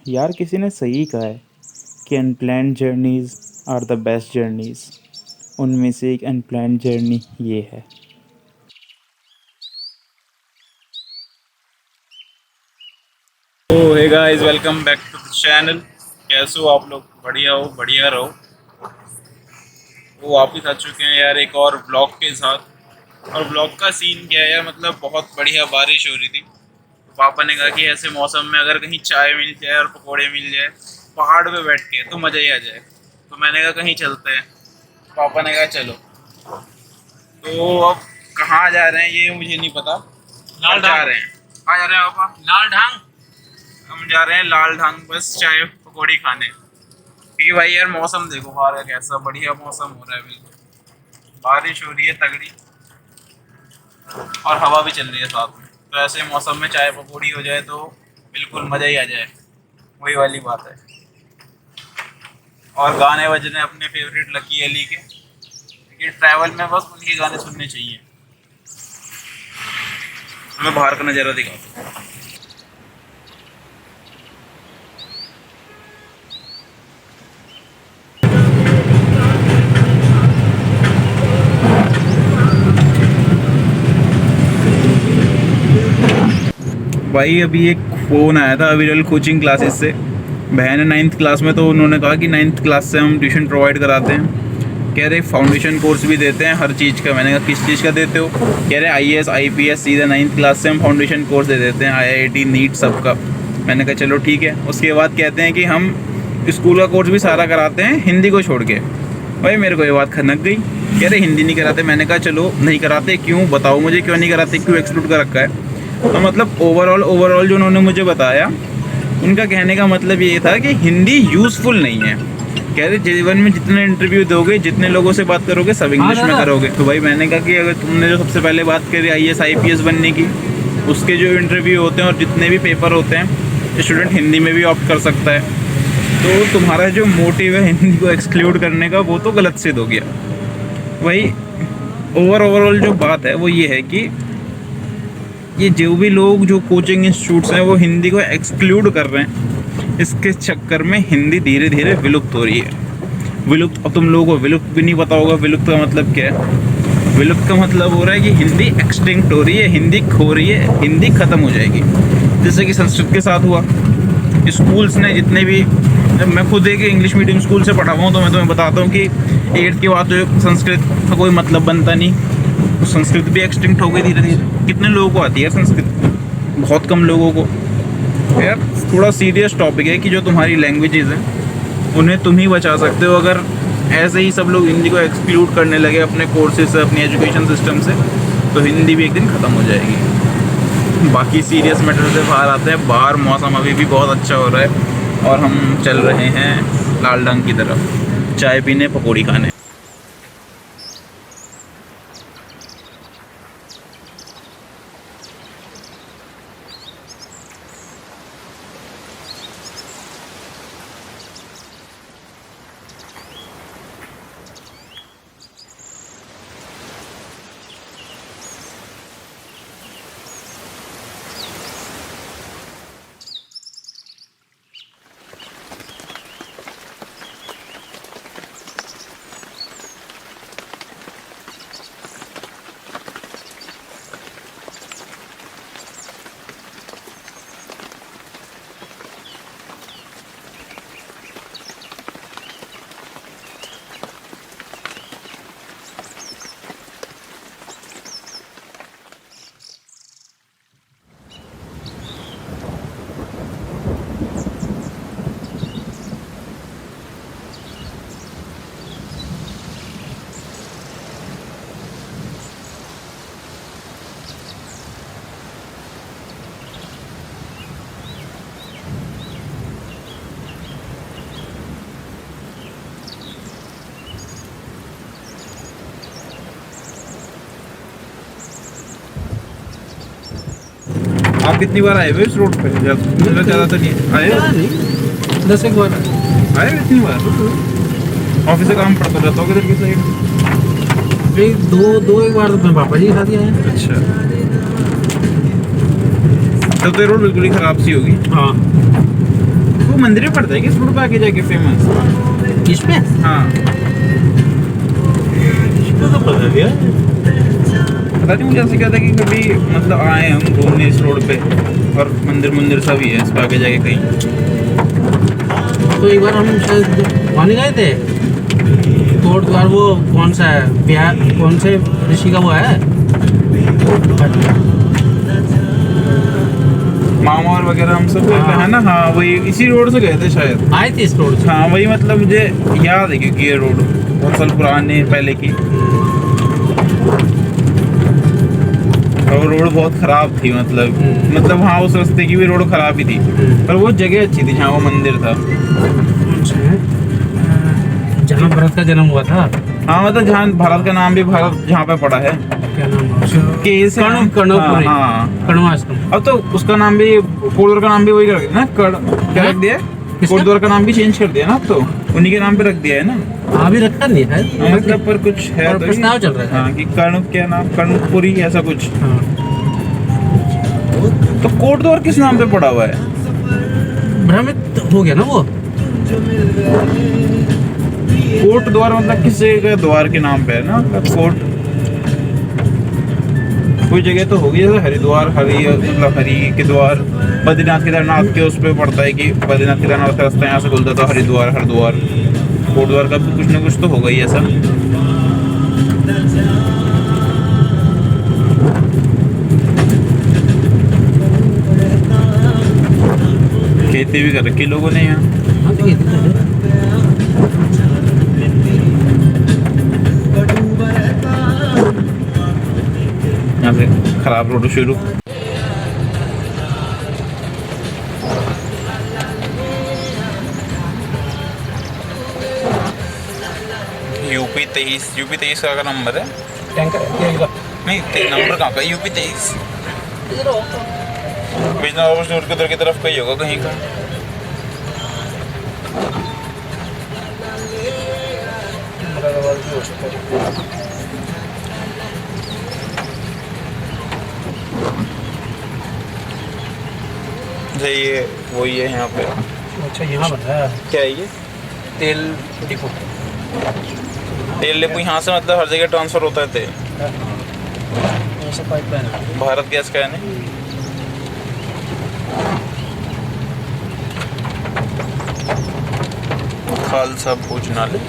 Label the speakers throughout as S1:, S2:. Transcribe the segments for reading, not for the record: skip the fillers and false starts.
S1: यार किसी ने सही कहा है कि unplanned journeys are the best journeys. उनमें से एक अनप्लैन्ड जर्नी ये है। तो hey guys, welcome back to the channel. कैसे हो आप लोग? बढ़िया हो? बढ़िया रहो। वो वापस आ चुके हैं यार एक और ब्लॉग के साथ। और ब्लॉग का सीन क्या है यार, मतलब बहुत बढ़िया बारिश हो रही थी। तो पापा ने कहा कि ऐसे मौसम में अगर कहीं चाय मिल जाए और पकौड़े मिल जाए पहाड़ पे बैठ के तो मज़ा ही आ जाए। तो मैंने कहा कहीं चलते हैं। पापा ने कहा चलो। तो अब कहाँ जा रहे हैं ये मुझे नहीं पता,
S2: लाल
S1: पर जा
S2: ढांग।
S1: रहे हैं। कहाँ जा रहे हैं पापा?
S2: लाल ढांग।
S1: हम जा रहे हैं लाल ढांग, बस चाय पकौड़ी खाने। क्योंकि भाई यार मौसम देखो बाहर का कैसा बढ़िया मौसम हो रहा है, बिल्कुल बारिश हो रही है तगड़ी और हवा भी चल रही है साथ में। तो ऐसे मौसम में चाय पकौड़ी हो जाए तो बिल्कुल मज़ा ही आ जाए। वही वाली बात है। और गाने बजने अपने फेवरेट लकी अली के, क्योंकि ट्रैवल में बस उनके गाने सुनने चाहिए। मैं बाहर का नज़ारा दिखाता हूँ। भाई अभी एक फ़ोन आया था अविरल कोचिंग क्लासेस से। बहन है 9th क्लास में, तो उन्होंने कहा कि 9th क्लास से हम ट्यूशन प्रोवाइड कराते हैं। कह रहे फाउंडेशन कोर्स भी देते हैं हर चीज़ का। मैंने कहा किस चीज़ का देते हो? कह रहे IAS IPS सीधा 9th क्लास से हम फाउंडेशन कोर्स दे देते हैं, IIT नीट सबका। मैंने कहा चलो ठीक है। उसके बाद कहते हैं कि हम स्कूल का कोर्स भी सारा कराते हैं हिंदी को छोड़ के। भाई मेरे को ये बात खनक गई। कह रहे हिंदी नहीं कराते। मैंने कहा चलो नहीं कराते, क्यों बताओ मुझे, क्यों नहीं कराते, क्यों एक्सक्लूड कर रखा है? तो मतलब ओवरऑल जो उन्होंने मुझे बताया, उनका कहने का मतलब ये था कि हिंदी यूज़फुल नहीं है। कह रहे जीवन में जितने इंटरव्यू दोगे, जितने लोगों से बात करोगे, सब इंग्लिश में करोगे। तो भाई मैंने कहा कि अगर तुमने जो सबसे पहले बात करी IAS IPS बनने की, उसके जो इंटरव्यू होते हैं और जितने भी पेपर होते हैं स्टूडेंट हिंदी में भी ऑप्ट कर सकता है। तो तुम्हारा जो मोटिव है हिंदी को एक्सक्लूड करने का, वो तो गलत सिद्ध हो गया। वही ओवरऑल जो बात है वो ये है कि ये जो भी लोग जो कोचिंग इंस्टीट्यूट्स हैं वो हिंदी को एक्सक्लूड कर रहे हैं, इसके चक्कर में हिंदी धीरे धीरे विलुप्त हो रही है। विलुप्त, अब तुम लोगों को विलुप्त भी नहीं पता होगा विलुप्त का मतलब क्या है। विलुप्त का मतलब हो रहा है कि हिंदी एक्सटिंक्ट हो रही है, हिंदी खो रही है, हिंदी ख़त्म हो जाएगी। जैसे कि संस्कृत के साथ हुआ। स्कूल्स ने जितने भी, मैं खुद एक इंग्लिश मीडियम स्कूल से पढ़ा हुआ हूँ, तो मैं तुम्हें बताता हूँ कि 8th के बाद तो संस्कृत का कोई मतलब बनता नहीं। तो संस्कृत भी एक्सटिंक्ट हो गई धीरे धीरे। कितने लोगों को आती है संस्कृत? बहुत कम लोगों को। यार थोड़ा सीरियस टॉपिक है कि जो तुम्हारी लैंग्वेजेस हैं उन्हें तुम ही बचा सकते हो। अगर ऐसे ही सब लोग हिंदी को एक्सक्लूड करने लगे अपने कोर्सेज से, अपनी एजुकेशन सिस्टम से, तो हिंदी भी एक दिन ख़त्म हो जाएगी। बाकी सीरियस मैटर से बाहर आते हैं। बाहर मौसम अभी भी बहुत अच्छा हो रहा है और हम चल रहे हैं लाल ढंग की तरफ चाय पीने, पकौड़ी खाने। आप कितनी बार आए हुए इस रोड पे? ज़्यादा तो नहीं आए हो?
S2: 10 एक बार।
S1: आए हो इतनी बार? ऑफिस से काम पड़ता रहता होगा इधर की साइड?
S2: एक दो एक बार तो अपने पापा जी के साथ ही आए।
S1: अच्छा, तब तो ये रोड बिल्कुल ही ख़राब सी होगी।
S2: हाँ।
S1: तो मंदिर में पड़ता है किस रोड पे आगे जाके फेमस?
S2: किस पे?
S1: हाँ
S2: इसको तो पता है यार।
S1: पता नहीं, मुझे ऐसे कहता है कि कभी मतलब आए हम घूमने इस रोड पे और मंदिर सब ही है इस पे आगे जाके कहीं।
S2: तो एक बार हम शायद वहाँ नहीं गए थे, कोट द्वार, वो कौन सा है बिहार, कौन से ऋषि का वो है,
S1: मामा और वगैरह हम सब
S2: हाँ।
S1: है ना। हाँ वही इसी रोड से गए थे शायद।
S2: आए थे इस रोड से।
S1: हाँ वही मतलब मुझे याद है क्योंकि ये रोड बहुत साल पुराने पहले की, और रोड बहुत खराब थी मतलब हाँ उस रास्ते की भी रोड खराब ही थी, पर वो जगह अच्छी थी जहाँ वो मंदिर था।
S2: कौन सा है? जहाँ भरत का जन्म हुआ था।
S1: हाँ मतलब जहाँ भारत का नाम भी भारत जहाँ पे पड़ा है,
S2: क्या नाम है उसका?
S1: केस है।
S2: कर्णपुरी।
S1: हाँ
S2: कर्णवाश्रम।
S1: अब तो उसका नाम भी कोटद्वार का नाम भी वही कर दिया ना, क्या रख दिया है?
S2: किसका?
S1: कोटद्वार का नाम भी चेंज कर दिया ना, अब तो उन्हीं के नाम पे रख दिया है ना।
S2: अभी रखा नहीं है
S1: हाँ, मतलब पर कुछ है
S2: और
S1: तो
S2: प्रस्ताव चल रहा है।
S1: हाँ कि कर्ण क्या नाम, कर्णपुरी ऐसा कुछ।
S2: हाँ।
S1: तो कोटद्वार किस नाम पे पड़ा हुआ है?
S2: भ्रमित हो गया ना वो।
S1: कोट द्वार मतलब किसी के द्वार के नाम पे है ना, मतलब कोट कोई जगह तो होगी जैसे हरिद्वार, मतलब हरि के द्वार, बद्रीनाथ केदारनाथ के उस पे पड़ता है कि बद्रीनाथ केदारनाथ का रास्ता यहाँ से खुलता था, हरिद्वार कोट द्वार का भी कुछ ना कुछ तो होगा ही ऐसा। खेती भी कर रखी लोगों ने यहाँ।
S2: हाँ तो ये दिक्कत है।
S1: यहाँ से खराब रोड शुरू। यूपी 23 का नंबर है।
S2: टैंकर तेल का।
S1: नहीं नंबर कहाँ का? यूपी 23 बिजनौर उधर की तरफ का ही होगा कहीं का। ये वही है यहाँ पे।
S2: अच्छा यहाँ बन रहा है
S1: क्या है ये?
S2: तेल डिपो।
S1: तेल डिपो यहाँ से मतलब हर जगह ट्रांसफर होता है तेल।
S2: ऐसा पाइपलाइन है।
S1: भारत गैस का है नहीं। खालसा भोजनालय।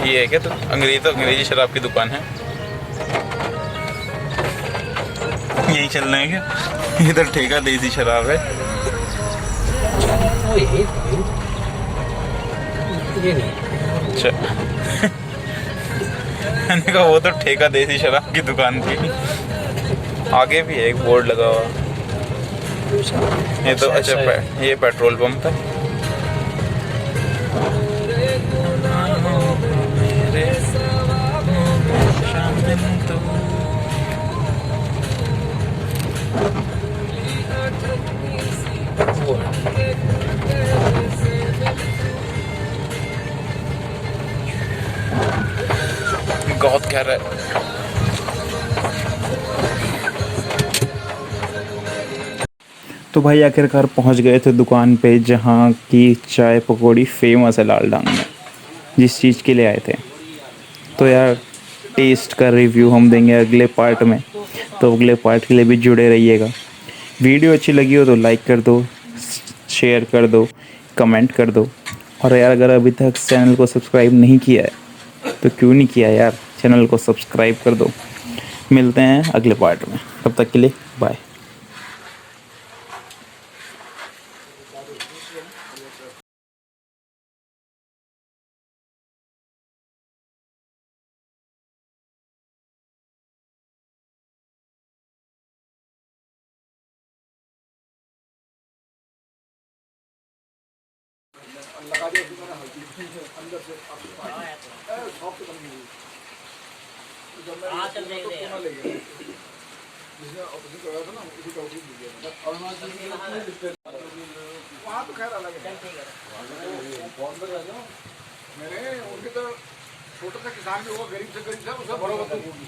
S1: ये है क्या? तो अंग्रेजी शराब की दुकान है। यही चल रहे हैं क्या? इधर ठेका देसी शराब है।
S2: ये नहीं।
S1: अच्छा मैंने कहा वो तो ठेका देसी शराब की दुकान थी। आगे भी है एक बोर्ड लगा हुआ। ये तो अच्छा ये पेट्रोल पंप है। बहुत गहरा है। तो भाई आखिरकार पहुंच गए थे दुकान पे जहां की चाय पकौड़ी फेमस है लालडांग में, जिस चीज़ के लिए आए थे। तो यार टेस्ट का रिव्यू हम देंगे अगले पार्ट में, तो अगले पार्ट के लिए भी जुड़े रहिएगा। वीडियो अच्छी लगी हो तो लाइक कर दो, शेयर कर दो, कमेंट कर दो, और यार अगर अभी तक चैनल को सब्सक्राइब नहीं किया है तो क्यों नहीं किया यार, चैनल को सब्सक्राइब कर दो। मिलते हैं अगले पार्ट में, तब तक के लिए बाय।
S3: वहाँ तो खैर अलग है। मैंने उनके तो छोटा सा किसान भी होगा, गरीब से गरीब था, उसका बड़ा बंदूक होगी।